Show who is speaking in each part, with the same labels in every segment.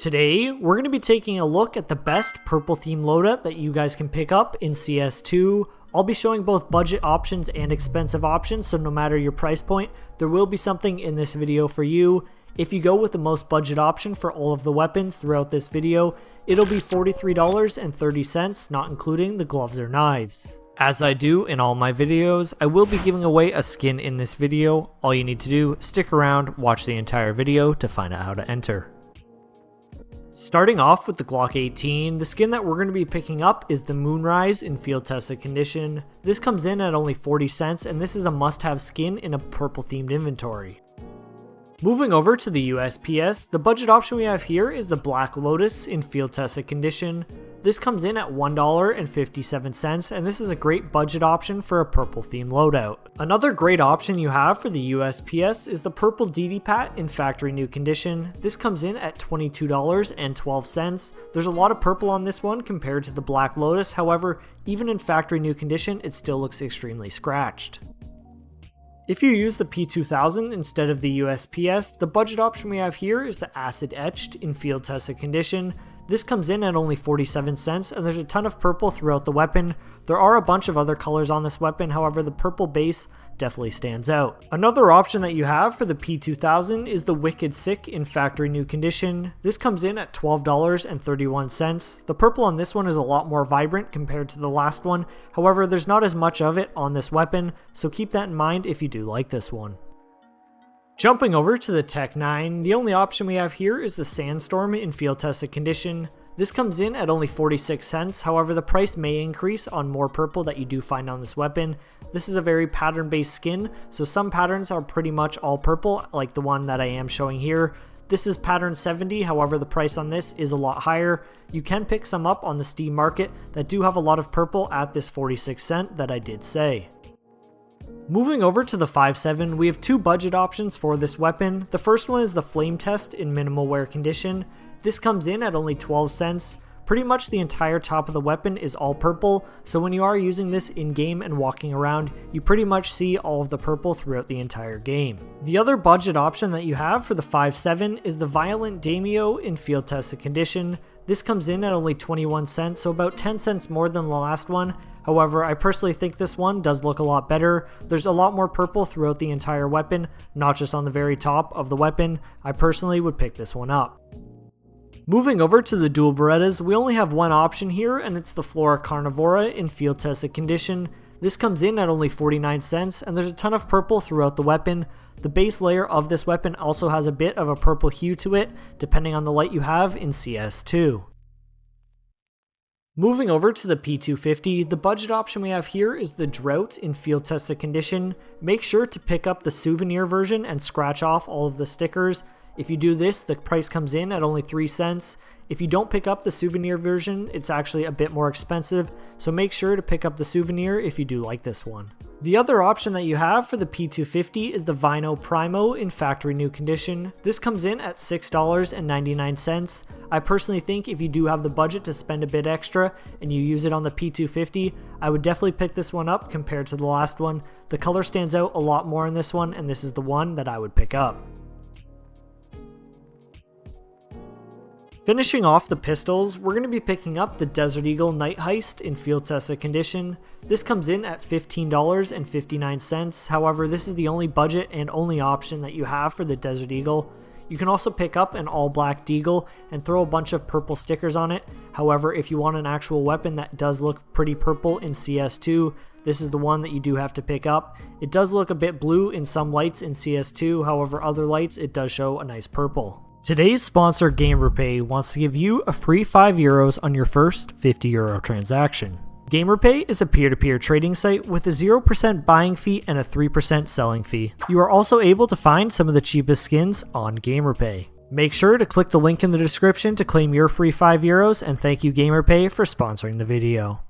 Speaker 1: Today, we're going to be taking a look at the best purple theme loadout that you guys can pick up in CS2. I'll be showing both budget options and expensive options, so no matter your price point, there will be something in this video for you. If you go with the most budget option for all of the weapons throughout this video, it'll be $43.30, not including the gloves or knives. As I do in all my videos, I will be giving away a skin in this video. All you need to do, stick around, watch the entire video to find out how to enter. Starting off with the Glock 18, the skin that we're going to be picking up is the Moonrise in field tested condition. This comes in at only 40 cents, and this is a must-have skin in a purple themed inventory. Moving over to the USPS, the budget option we have here is the Black Lotus in field tested condition. This comes in at $1.57, and this is a great budget option for a purple theme loadout. Another great option you have for the USPS is the purple DD-Pat in factory new condition. This comes in at $22.12. There's a lot of purple on this one compared to the Black Lotus, however, even in factory new condition, it still looks extremely scratched. If you use the P2000 instead of the USPS, the budget option we have here is the Acid Etched in field tested condition. This comes in at only 47 cents, and there's a ton of purple throughout the weapon. There are a bunch of other colors on this weapon, however the purple base definitely stands out. Another option that you have for the P2000 is the Wicked Sick in factory new condition. This comes in at $12.31. The purple on this one is a lot more vibrant compared to the last one, however there's not as much of it on this weapon, so keep that in mind if you do like this one. Jumping over to the Tech 9, the only option we have here is the Sandstorm in field tested condition. This comes in at only 46 cents, however the price may increase on more purple that you do find on this weapon. This is a very pattern based skin, so some patterns are pretty much all purple, like the one that I am showing here. This is pattern 70, however the price on this is a lot higher. You can pick some up on the Steam market that do have a lot of purple at this 46 cent that I did say. Moving over to the 5.7, we have two budget options for this weapon. The first one is the Flame Test in minimal wear condition. This comes in at only 12 cents. Pretty much the entire top of the weapon is all purple, so when you are using this in-game and walking around, you pretty much see all of the purple throughout the entire game. The other budget option that you have for the 5.7 is the Violent Daimyo in field tested condition. This comes in at only 21 cents, so about 10 cents more than the last one. However, I personally think this one does look a lot better. There's a lot more purple throughout the entire weapon, not just on the very top of the weapon. I personally would pick this one up. Moving over to the dual Berettas, we only have one option here, and it's the Flora Carnivora in field tested condition. This comes in at only 49 cents, and there's a ton of purple throughout the weapon. The base layer of this weapon also has a bit of a purple hue to it, depending on the light you have in CS2. Moving over to the P250, the budget option we have here is the Drought in field tested condition. Make sure to pick up the souvenir version and scratch off all of the stickers. If you do this, the price comes in at only 3 cents. If you don't pick up the souvenir version, it's actually a bit more expensive, so make sure to pick up the souvenir if you do like this one. The other option that you have for the P250 is the Vino Primo in factory new condition. This comes in at $6.99. I personally think if you do have the budget to spend a bit extra and you use it on the P250, I would definitely pick this one up compared to the last one. The color stands out a lot more in this one, and this is the one that I would pick up. Finishing off the pistols, we're going to be picking up the Desert Eagle Night Heist in field tested condition. This comes in at $15.59, however this is the only budget and only option that you have for the Desert Eagle. You can also pick up an all black DEAGLE and throw a bunch of purple stickers on it. However, if you want an actual weapon that does look pretty purple in CS2, this is the one that you do have to pick up. It does look a bit blue in some lights in CS2, however other lights it does show a nice purple. Today's sponsor, GamerPay, wants to give you a free €5 on your first €50 transaction. GamerPay is a peer-to-peer trading site with a 0% buying fee and a 3% selling fee. You are also able to find some of the cheapest skins on GamerPay. Make sure to click the link in the description to claim your free €5, and thank you GamerPay for sponsoring the video.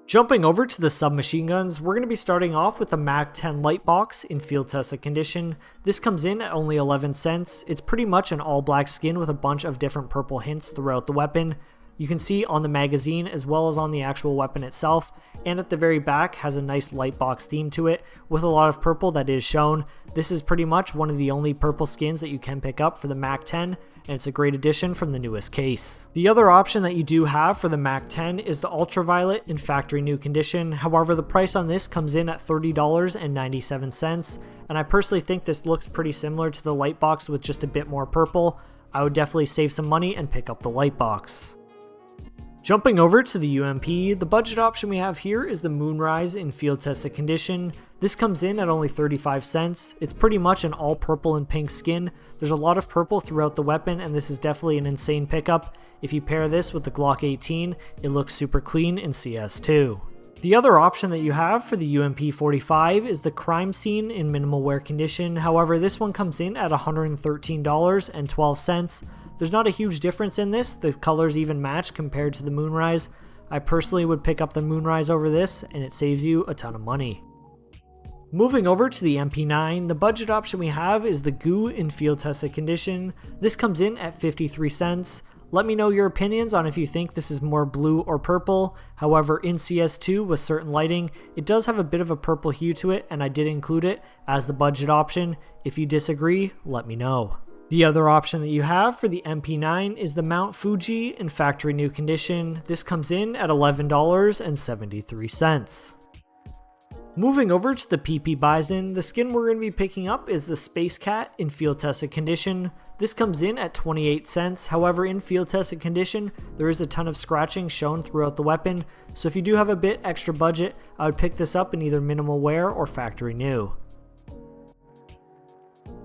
Speaker 1: Jumping over to the submachine guns, we're going to be starting off with the MAC-10 light box in field tested condition. This comes in at only 11 cents. It's pretty much an all black skin with a bunch of different purple hints throughout the weapon. You can see on the magazine as well as on the actual weapon itself, and at the very back has a nice light box theme to it with a lot of purple that is shown. This is pretty much one of the only purple skins that you can pick up for the MAC-10. and it's a great addition from the newest case. The other option that you do have for the MAC-10 is the Ultraviolet in factory new condition. However, the price on this comes in at $30.97, and I personally think this looks pretty similar to the light box with just a bit more purple. I would definitely save some money and pick up the light box. Jumping over to the UMP, the budget option we have here is the Moonrise in field tested condition. This comes in at only 35 cents. It's pretty much an all purple and pink skin. There's a lot of purple throughout the weapon, and this is definitely an insane pickup. If you pair this with the Glock 18, it looks super clean in CS2. The other option that you have for the UMP 45 is the Crime Scene in minimal wear condition. However, this one comes in at $113.12. There's not a huge difference in this. The colors even match compared to the Moonrise. I personally would pick up the Moonrise over this, and it saves you a ton of money. Moving over to the MP9, the budget option we have is the Goo in field tested condition. This comes in at 53 cents. Let me know your opinions on if you think this is more blue or purple. However, in CS2 with certain lighting, it does have a bit of a purple hue to it, and I did include it as the budget option. If you disagree, let me know. The other option that you have for the MP9 is the Mount Fuji in factory new condition. This comes in at $11.73. Moving over to the PPBIZON, the skin we're going to be picking up is the Space Cat in field tested condition. This comes in at 28 cents. However, in field tested condition, there is a ton of scratching shown throughout the weapon. So if you do have a bit extra budget, I would pick this up in either minimal wear or factory new.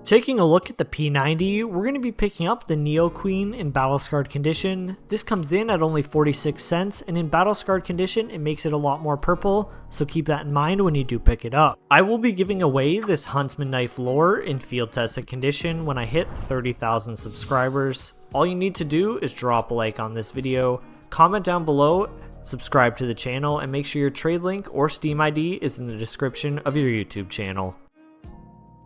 Speaker 1: Taking a look at the P90, we're going to be picking up the Neo Queen in battle scarred condition. This comes in at only 46 cents, and in battle scarred condition it makes it a lot more purple, so keep that in mind when you do pick it up. I will be giving away this Huntsman knife lore in field tested condition when I hit 30,000 subscribers. All you need to do is drop a like on this video, comment down below, subscribe to the channel, and make sure your trade link or Steam ID is in the description of your YouTube channel.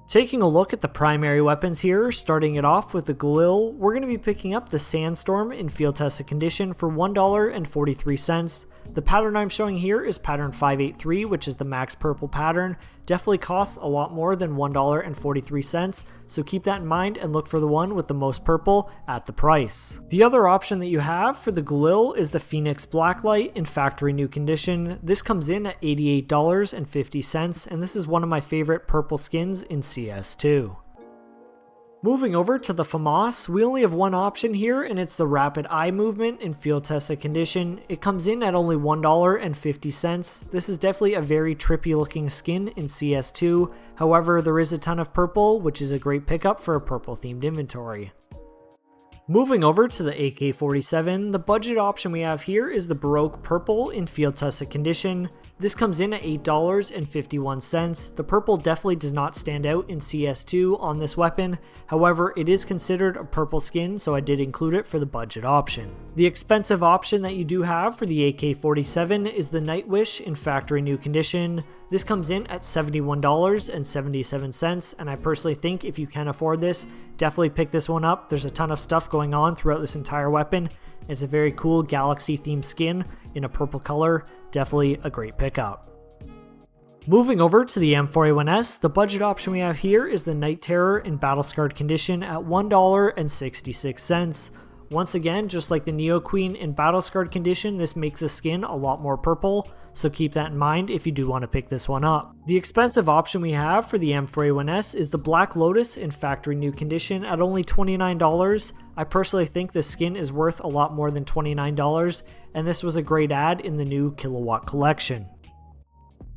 Speaker 1: Taking a look at the primary weapons here, starting it off with the GALIL, we're going to be picking up the Sandstorm in field tested condition for $1.43. The pattern I'm showing here is pattern 583, which is the max purple pattern. Definitely costs a lot more than $1.43, so keep that in mind and look for the one with the most purple at the price. The other option that you have for the GALIL is the Phoenix Blacklight in factory new condition. This comes in at $88.50, and this is one of my favorite purple skins in CS2. Moving over to the FAMAS, we only have one option here, and it's the Rapid Eye Movement in field tested condition. It comes in at only $1.50. This is definitely a very trippy looking skin in CS2. However, there is a ton of purple, which is a great pickup for a purple themed inventory. Moving over to the AK-47, the budget option we have here is the Baroque Purple in field tested condition. This comes in at $8.51. The purple definitely does not stand out in CS2 on this weapon. However, it is considered a purple skin, so I did include it for the budget option. The expensive option that you do have for the AK-47 is the Nightwish in factory new condition. This comes in at $71.77, and I personally think if you can afford this, definitely pick this one up. There's a ton of stuff going on throughout this entire weapon. It's a very cool galaxy themed skin in a purple color. Definitely a great pickup. Moving over to the M4A1S, the budget option we have here is the Night Terror in battle scarred condition at $1.66. Once again, just like the Neo Queen in battle scarred condition, this makes the skin a lot more purple, so keep that in mind if you do want to pick this one up. The expensive option we have for the M4A1S is the Black Lotus in factory new condition at only $29. I personally think this skin is worth a lot more than $29, and this was a great add in the new Kilowatt collection.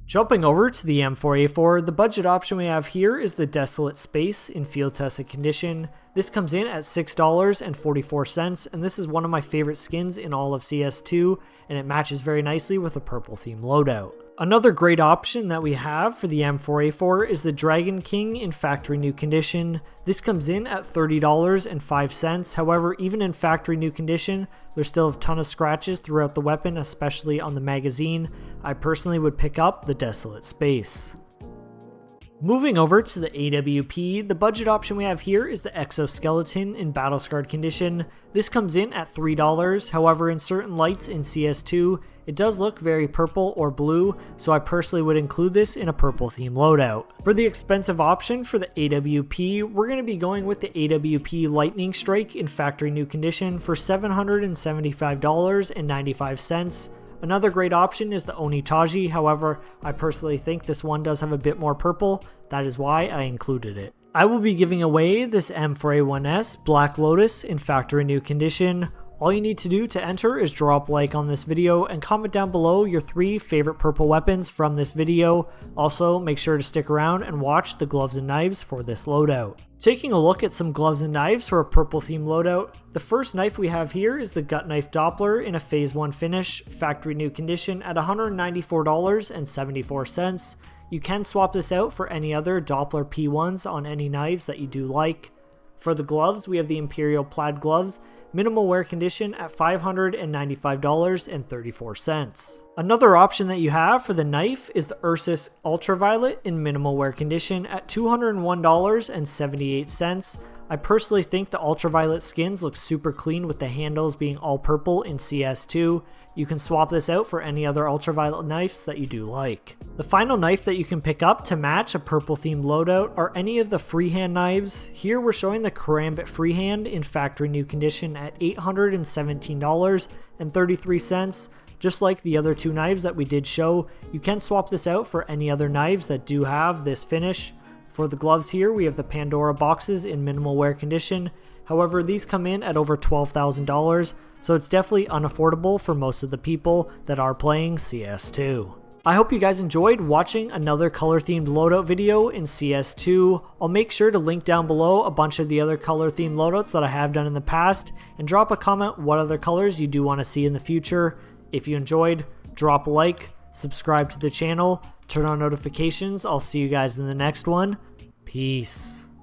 Speaker 1: Jumping over to the M4A4, the budget option we have here is the Desolate Space in field tested condition. This comes in at $6.44, and this is one of my favorite skins in all of CS2, and it matches very nicely with a purple theme loadout. Another great option that we have for the M4A4 is the Dragon King in factory new condition. This comes in at $30.05. However, even in factory new condition, there's still a ton of scratches throughout the weapon, especially on the magazine. I personally would pick up the Desolate Space. Moving over to the AWP, the budget option we have here is the exoskeleton in battle scarred condition. This comes in at $3, however in certain lights in CS2, it does look very purple or blue, so I personally would include this in a purple theme loadout. For the expensive option for the AWP, we're going to be going with the AWP Lightning Strike in factory new condition for $775.95. Another great option is the Onitaji, however, I personally think this one does have a bit more purple, that is why I included it. I will be giving away this M4A1S Black Lotus in factory new condition. All you need to do to enter is drop a like on this video and comment down below your 3 favorite purple weapons from this video. Also, make sure to stick around and watch the gloves and knives for this loadout. Taking a look at some gloves and knives for a purple theme loadout, the first knife we have here is the Gut Knife Doppler in a Phase 1 finish, factory new condition at $194.74. You can swap this out for any other Doppler P1s on any knives that you do like. For the gloves, we have the Imperial Plaid Gloves, minimal wear condition at $595.34. Another option that you have for the knife is the Ursus Ultraviolet in minimal wear condition at $201.78. I personally think the ultraviolet skins look super clean with the handles being all purple in CS2. You can swap this out for any other ultraviolet knives that you do like. The final knife that you can pick up to match a purple themed loadout are any of the freehand knives. Here we're showing the Karambit Freehand in factory new condition at $817.33. Just like the other 2 knives that we did show, you can swap this out for any other knives that do have this finish. For the gloves here, we have the Pandora boxes in minimal wear condition. However, these come in at over $12,000, so it's definitely unaffordable for most of the people that are playing CS2. I hope you guys enjoyed watching another color themed loadout video in CS2. I'll make sure to link down below a bunch of the other color themed loadouts that I have done in the past, and drop a comment what other colors you do want to see in the future. If you enjoyed, drop a like, subscribe to the channel, turn on notifications. I'll see you guys in the next one. Peace.